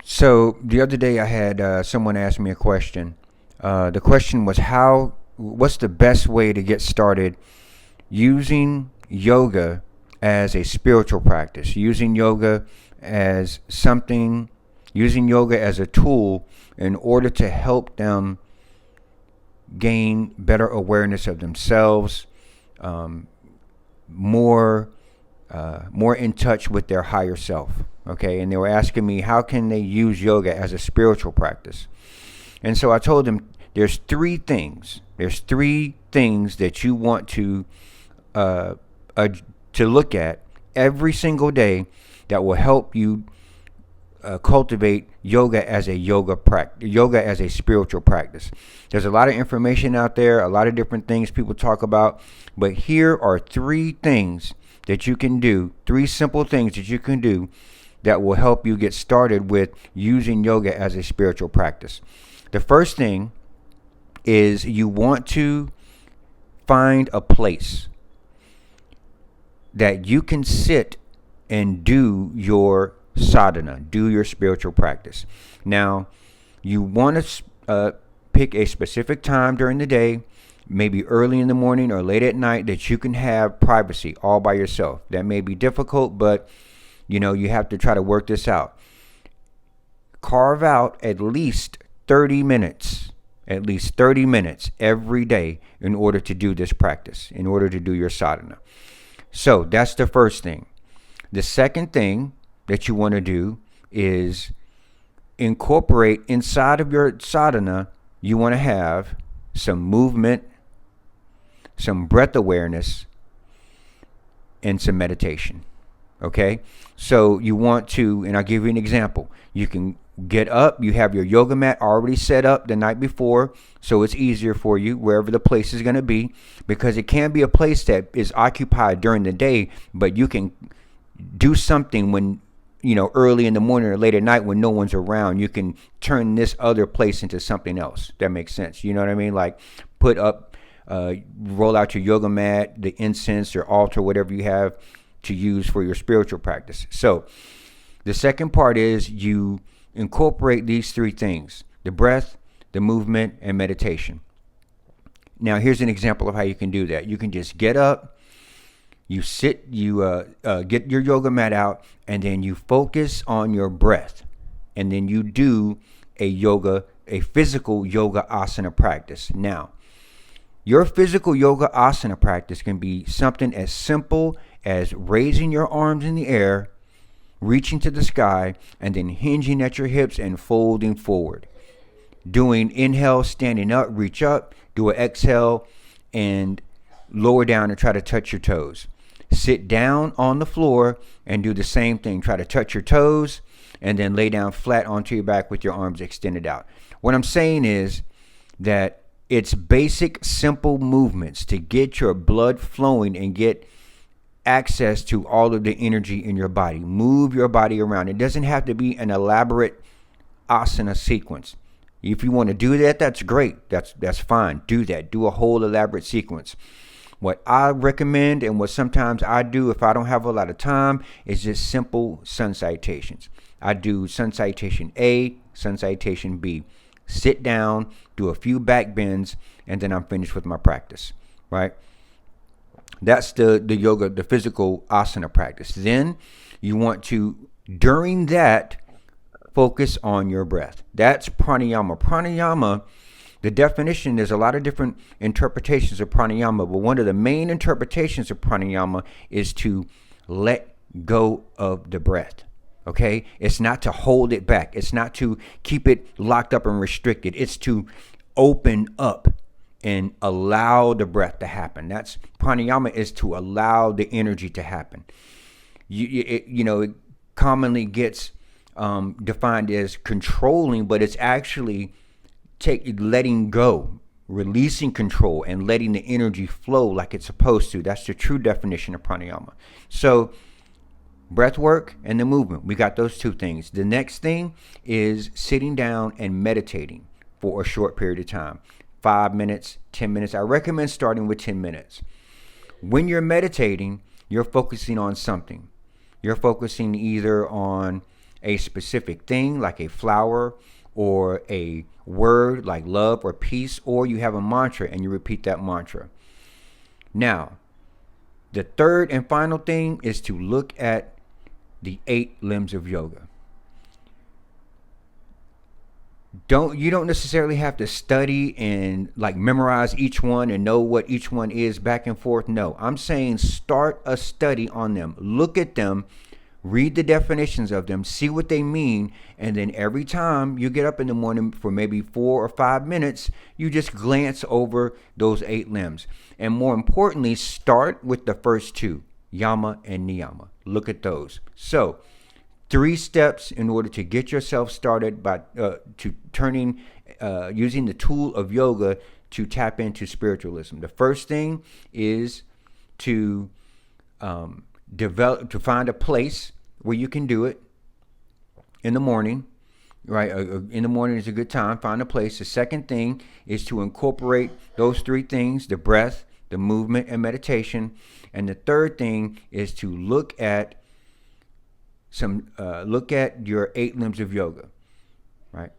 So the other day I had someone ask me a question. The question was what's the best way to get started using yoga as a spiritual practice, using yoga as something, using yoga as a tool in order to help them gain better awareness of themselves, um, more more in touch with their higher self. Okay, and they were asking me how can they use yoga as a spiritual practice, and so I told them there's three things. There's three things that you want uh, uh, to look at every single day that will help you cultivate yoga as a yoga as a spiritual practice. There's a lot of information out there, a lot of different things people talk about, but here are three things that you can do, three simple things that you can do that will help you get started with using yoga as a spiritual practice. The first thing is you want to find a place that you can sit and do your sadhana, do your spiritual practice. Now, you want to pick a specific time during the day, maybe early in the morning or late at night, that you can have privacy all by yourself. That may be difficult, but you have to try to work this out. Carve out at least 30 minutes every day in order to do this practice, in order to do your sadhana. So that's the first thing. The second thing that you want to do is incorporate inside of your sadhana, you want to have some movement, some breath awareness, and some meditation. Okay? So you want to, and I'll give you an example. You can get up, you have your yoga mat already set up the night before, so it's easier for you wherever the place is going to be, because it can be a place that is occupied during the day, but you can do something when early in the morning or late at night when no one's around. You can turn this other place into something else. That makes sense. You know what I mean? Like roll out your yoga mat, the incense or altar, whatever you have to use for your spiritual practice. So the second part is you incorporate these three things: the breath, the movement, and meditation. Now, here's an example of how you can do that. You can just get up, you sit, you get your yoga mat out, and then you focus on your breath. And then you do a physical yoga asana practice. Now, your physical yoga asana practice can be something as simple as raising your arms in the air, reaching to the sky, and then hinging at your hips and folding forward. Doing inhale, standing up, reach up, do an exhale, and lower down and try to touch your toes. Sit down on the floor and do the same thing. Try to touch your toes and then lay down flat onto your back with your arms extended out. What I'm saying is that it's basic, simple movements to get your blood flowing and get access to all of the energy in your body. Move your body around. It doesn't have to be an elaborate asana sequence. If you want to do that, that's great. That's fine. Do that. Do a whole elaborate sequence. What I recommend and what sometimes I do if I don't have a lot of time is just simple sun salutations. I do sun salutation A, sun salutation B. Sit down, do a few back bends, and then I'm finished with my practice, right? That's the yoga, the physical asana practice. Then you want to, during that, focus on your breath. That's pranayama. Pranayama, the definition, there's a lot of different interpretations of pranayama, but one of the main interpretations of pranayama is to let go of the breath. Okay? It's not to hold it back. It's not to keep it locked up and restricted. It's to open up and allow the breath to happen. That's pranayama, is to allow the energy to happen. It commonly gets defined as controlling, but it's actually letting go, releasing control, and letting the energy flow like it's supposed to. That's the true definition of pranayama. So breath work and the movement, we got those two things. The next thing is sitting down and meditating for a short period of time. 5 minutes, 10 minutes. I recommend starting with 10 minutes. When you're meditating, you're focusing on something. You're focusing either on a specific thing like a flower or a word like love or peace, or you have a mantra and you repeat that mantra. Now, the third and final thing is to look at the 8 limbs of yoga. You don't necessarily have to study and like memorize each one and know what each one is back and forth. No, I'm saying start a study on them. Look at them, read the definitions of them, see what they mean, and then every time you get up in the morning for maybe 4 or 5 minutes, you just glance over those 8 limbs. And more importantly, start with the first 2, yama and niyama. Look at those. So 3 steps in order to get yourself started by using the tool of yoga to tap into spiritualism. The first thing is to find a place where you can do it in the morning. Right, in the morning is a good time. Find a place. The second thing is to incorporate those 3 things: the breath, the movement, and meditation. And the third thing is to look at your 8 limbs of yoga, right?